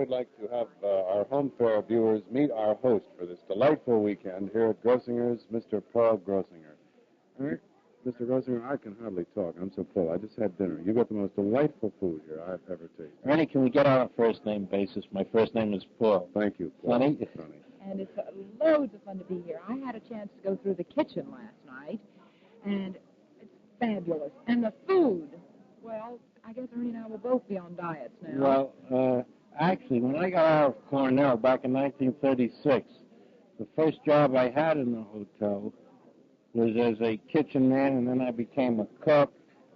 We'd like to have our home fair viewers meet our host for this delightful weekend here at Grossingers, Mr. Paul Grossinger. Mr. Grossinger, I can hardly talk. I'm so full. I just had dinner. You got the most delightful food here I've ever tasted. Ernie, can we get on a first-name basis? My first name is Paul. Thank you, Paul. Funny? Funny. And it's loads of fun to be here. I had a chance to go through the kitchen last night, and it's fabulous. And the food, well, I guess Ernie and I will both be on diets now. Well, actually, when I got out of Cornell back in 1936, the first job I had in the hotel was as a kitchen man, and then I became a cook.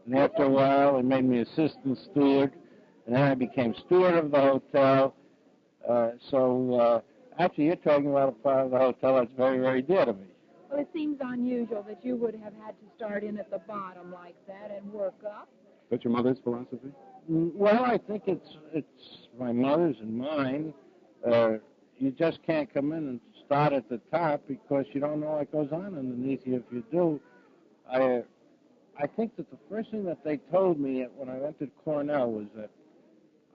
And after a while, they made me assistant steward, and then I became steward of the hotel. Actually, you're talking about a part of the hotel that's very, very dear to me. Well, it seems unusual that you would have had to start in at the bottom like that and work up. Is that your mother's philosophy? Well, I think it's my mother's and mine. You just can't come in and start at the top because you don't know what goes on underneath you if you do. I think that the first thing that they told me when I entered Cornell was that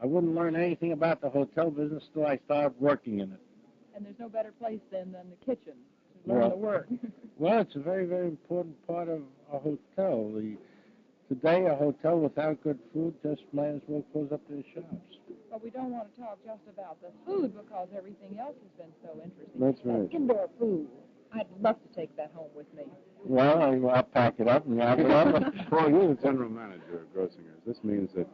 I wouldn't learn anything about the hotel business till I started working in it. And there's no better place then than the kitchen to learn the work. Well, it's a very, very important part of a hotel. Today, a hotel without good food just might as well close up their shops. But we don't want to talk just about the food because everything else has been so interesting. That's right. Indoor food. I'd love to take that home with me. Well, I'll pack it up and wrap it up. Paul, you're the general manager of Grossingers. This means that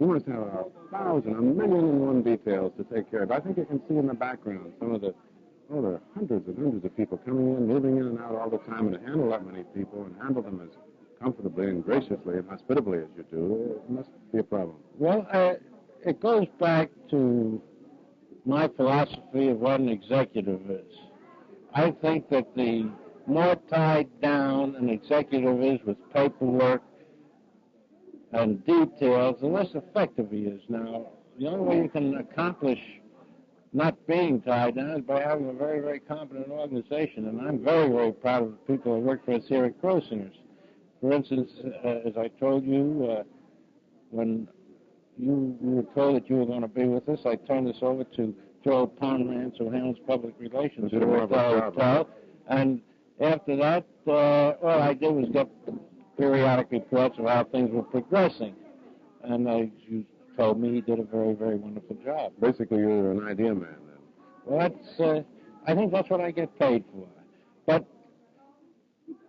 you must have a million and one details to take care of. I think you can see in the background some of there are hundreds and hundreds of people coming in, moving in and out all the time, and to handle that many people and handle them as comfortably and graciously and hospitably as you do, it must be a problem. Well, it goes back to my philosophy of what an executive is. I think that the more tied down an executive is with paperwork and details, the less effective he is. Now, the only way you can accomplish not being tied down is by having a very, very competent organization, and I'm very, very proud of the people who work for us here at Grossingers. For instance, as I told you, when you were told that you were going to be with us, I turned this over to Joe Pomerantz, who handles public relations at the hotel. And after that, all I did was get periodic reports of how things were progressing. And you told me he did a very, very wonderful job. Basically, you're an idea man, then. Well, I think that's what I get paid for. But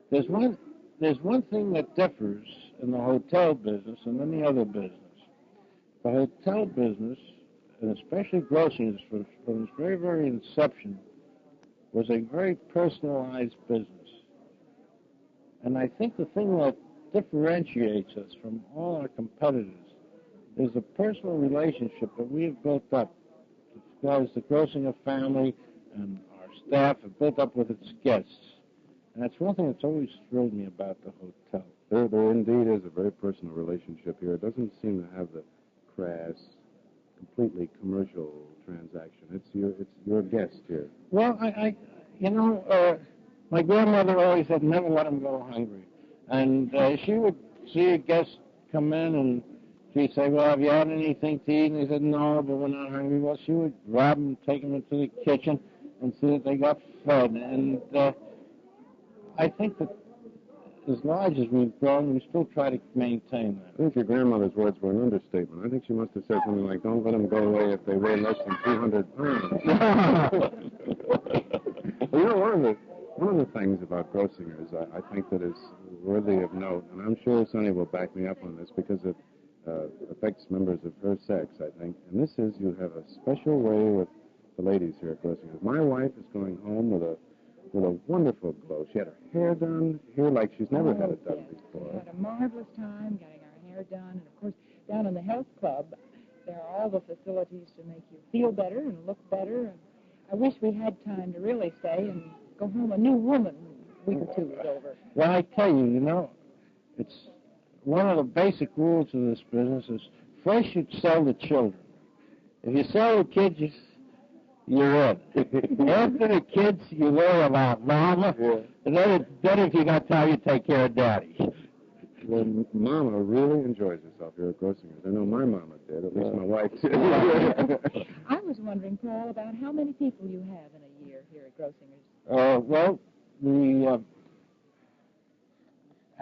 there's one thing that differs in the hotel business and any other business. The hotel business, and especially Grossingers, from its very, very inception, was a very personalized business. And I think the thing that differentiates us from all our competitors is the personal relationship that we have built up, as the Grossinger family and our staff have built up with its guests. And that's one thing that's always thrilled me about the hotel. There indeed is a very personal relationship here. It doesn't seem to have the crass, completely commercial transaction. It's your guest here. Well, my grandmother always said never let him go hungry. And she would see a guest come in and she'd say, well, have you had anything to eat? And he said, no, but we're not hungry. Well, she would grab them, take them into the kitchen and see that they got fed. And I think that as large as we've grown, we still try to maintain that. I think your grandmother's words were an understatement. I think she must have said something like, don't let them go away if they weigh less than 200 pounds. Well, one of the things about Grossingers I think that is worthy of note, and I'm sure Sonny will back me up on this because it affects members of her sex, I think, and this is you have a special way with the ladies here at Grossingers. My wife is going home with a wonderful glow. She had her hair done here like she's never had it done before. We had a marvelous time getting our hair done. And, of course, down in the health club, there are all the facilities to make you feel better and look better. And I wish we had time to really stay and go home a new woman a week or two is over. Well, I tell you, it's one of the basic rules of this business is first you sell the children. If you sell the kids, you're in. After the kids, you worry about mama. Yeah. And then if you got time, you take care of daddy. Well, Mama really enjoys herself here at Grossingers. I know my Mama did, at least my wife did. I was wondering, Paul, about how many people you have in a year here at Grossingers. Well, we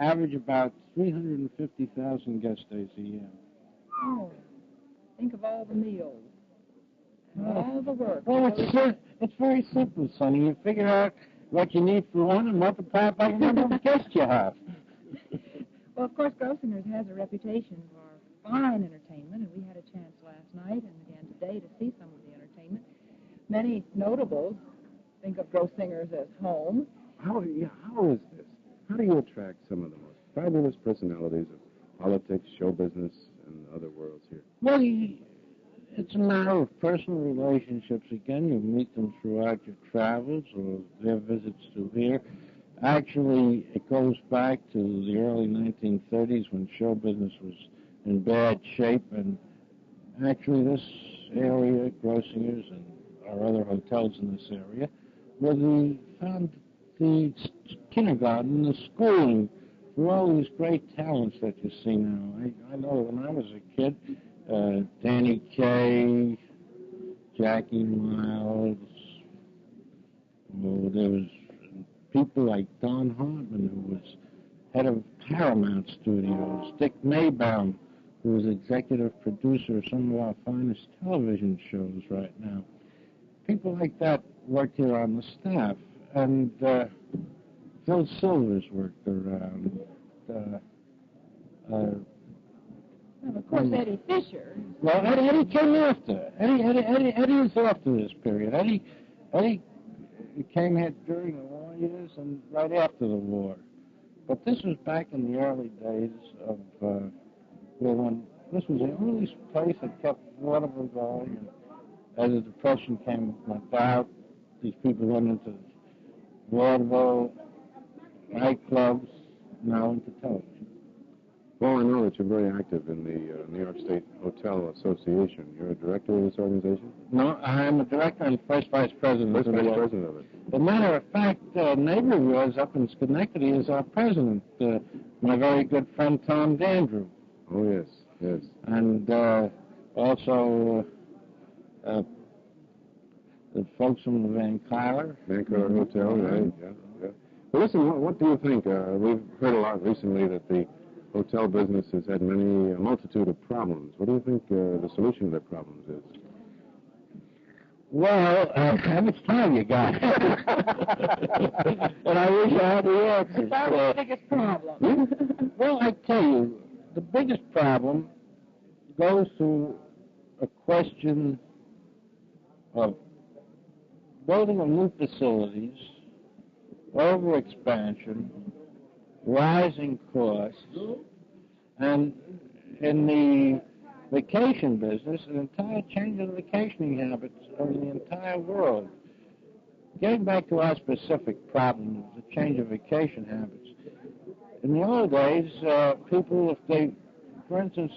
average about 350,000 guest days a year. Oh, think of all the meals and all the work. Well, it's very simple, Sonny. You figure out what you need for one and multiply it by the number of guests you have. Well, of course, Grossingers has a reputation for fine entertainment, and we had a chance last night and again today to see some of the entertainment. Many notables think of Grossingers as home. How is this? How do you attract some of the most fabulous personalities of politics, show business, and other worlds here? Well, it's a matter of personal relationships. Again, you meet them throughout your travels or their visits to here. Actually, it goes back to the early 1930s when show business was in bad shape, and actually this area, Grossingers and our other hotels in this area, found the kindergarten, the schooling for all these great talents that you see now. I know when I was a kid, Danny Kaye, Jackie Miles, there was people like Don Hartman, who was head of Paramount Studios, Dick Maybaum, who was executive producer of some of our finest television shows right now. People like that worked here on the staff, and Phil Silvers worked around. And of course, Eddie Fisher. Well, Eddie came after. Eddie was after this period. Eddie came here during the war years and right after the war. But this was back in the early days of when this was the only place that kept vaudeville going. And as the Depression came about, these people went into vaudeville, nightclubs, now into television. Well, I know that you're very active in the New York State Hotel Association. You're a director of this organization? No, I'm a director and first vice president. First vice president of it. As a matter of fact, neighbor of yours up in Schenectady is our president, my very good friend Tom Dandrew. Oh, yes, yes. And also the folks from the Van Cuyler Hotel, right, yeah. Well, listen, what do you think? We've heard a lot recently that the hotel business has had a multitude of problems. What do you think the solution to their problems is? Well, how much time you got? And I wish I had the answers. That was the biggest problem. Well, I tell you, the biggest problem goes to a question of building of new facilities, overexpansion, rising costs, and in the vacation business, an entire change in vacationing habits over the entire world. Getting back to our specific problem, the change of vacation habits. In the old days, people, if they, for instance,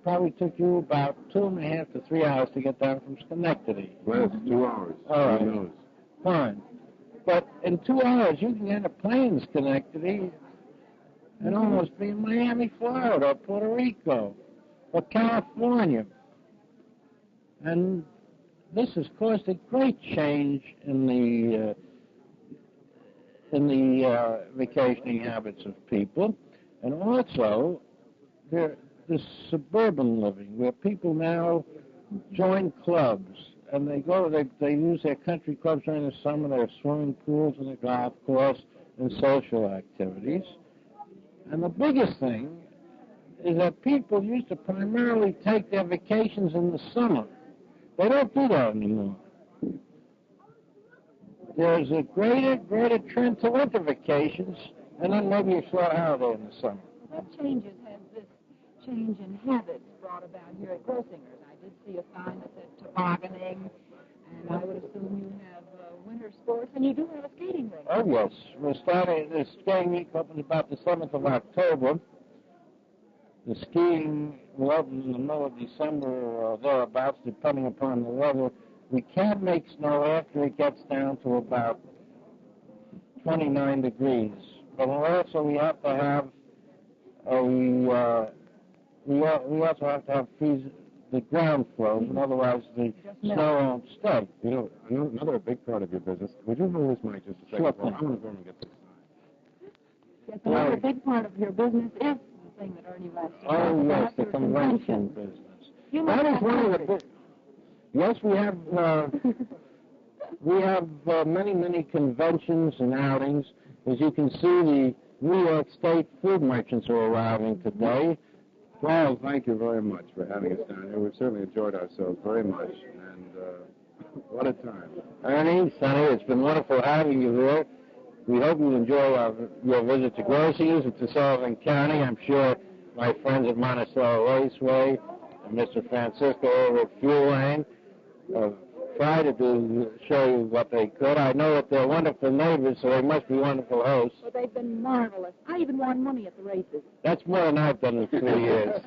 probably took you about 2.5 to 3 hours to get down from Schenectady. Well, 2 hours. All right. Fine. But in 2 hours, you can get a plane in Schenectady and almost be in Miami, Florida, or Puerto Rico, or California. And this has caused a great change in the vacationing habits of people, and also the suburban living, where people now join clubs, and they use their country clubs during the summer, their swimming pools and the golf course, and social activities. And the biggest thing is that people used to primarily take their vacations in the summer. They don't do that anymore. There's a greater trend to winter vacations, and then maybe a short holiday in the summer. What changes has this change in habits brought about here at Grossingers? I did see a sign that said tobogganing, and I would assume you have winter sports, and you do have a skating rink. Oh, yes. We're starting, the skating week opens about the 7th of October. The skiing will open in the middle of December or thereabouts, depending upon the weather. We can't make snow after it gets down to about 29 degrees. But also we have to have We also have to have the ground floor, and otherwise the snow won't stay. You know, another big part of your business. Would you hold this mic just a second? Sure Well, thing. I'm going to go and get this. Yes, another big part of your business is the thing that Ernie wants to talk Oh, yes, about, the your convention business. You That must is have one of the hundreds. Yes, we have many conventions and outings. As you can see, the New York State food merchants are arriving today. Well, thank you very much for having us down here. We've certainly enjoyed ourselves very much, and what a time. Ernie, Sonny, it's been wonderful having you here. We hope you enjoy your visit to Grossingers and to Sullivan County. I'm sure my friends at Monticello Raceway and Mr. Francisco over at Fuel Lane try to show you what they could. I know that they're wonderful neighbors, so they must be wonderful hosts. Well, they've been marvelous. I even won money at the races. That's more than I've done in 3 years.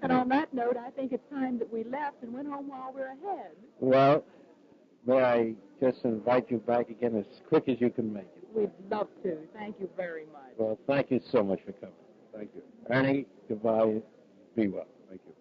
And on that note, I think it's time that we left and went home while we're ahead. Well, may I just invite you back again as quick as you can make it. We'd love to. Thank you very much. Well, thank you so much for coming. Thank you. Ernie, goodbye. Be well. Thank you.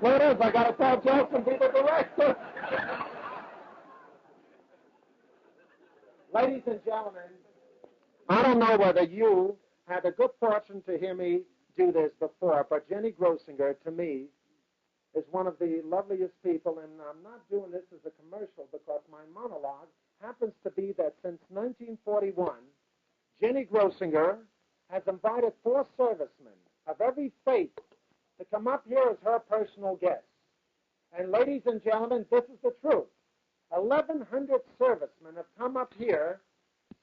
Well, it is. I got to tell jokes and be the director. Ladies and gentlemen, I don't know whether you had the good fortune to hear me do this before, but Jenny Grossinger, to me, is one of the loveliest people, and I'm not doing this as a commercial because my monologue happens to be that since 1941, Jenny Grossinger has invited 4 servicemen of every faith to come up here as her personal guests. And ladies and gentlemen, this is the truth. 1,100 servicemen have come up here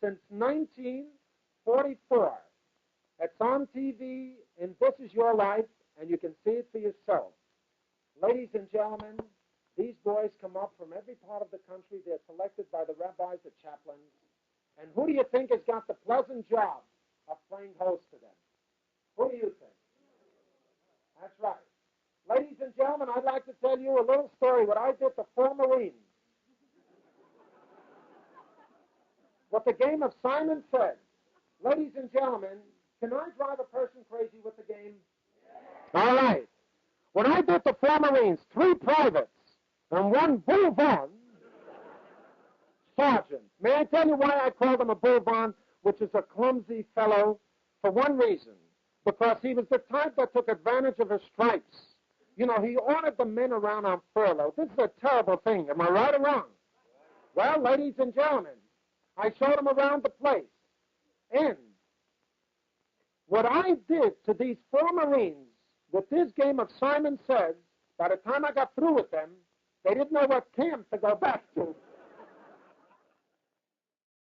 since 1944. It's on TV, and this is your life, and you can see it for yourself. Ladies and gentlemen, these boys come up from every part of the country. They're selected by the rabbis, the chaplains. And who do you think has got the pleasant job of playing host to them? Who do you think? That's right. Ladies and gentlemen, I'd like to tell you a little story, what I did to 4 Marines. What the game of Simon Says. Ladies and gentlemen, can I drive a person crazy with the game? All right. When I did the 4 Marines, 3 privates and 1 Boulevard sergeant. May I tell you why I called him a Boulevard, which is a clumsy fellow? For one reason. Because he was the type that took advantage of his stripes. You know, he ordered the men around on furlough. This is a terrible thing. Am I right or wrong? Well, ladies and gentlemen, I showed him around the place. And what I did to these 4 Marines with this game of Simon Says, by the time I got through with them, they didn't know what camp to go back to.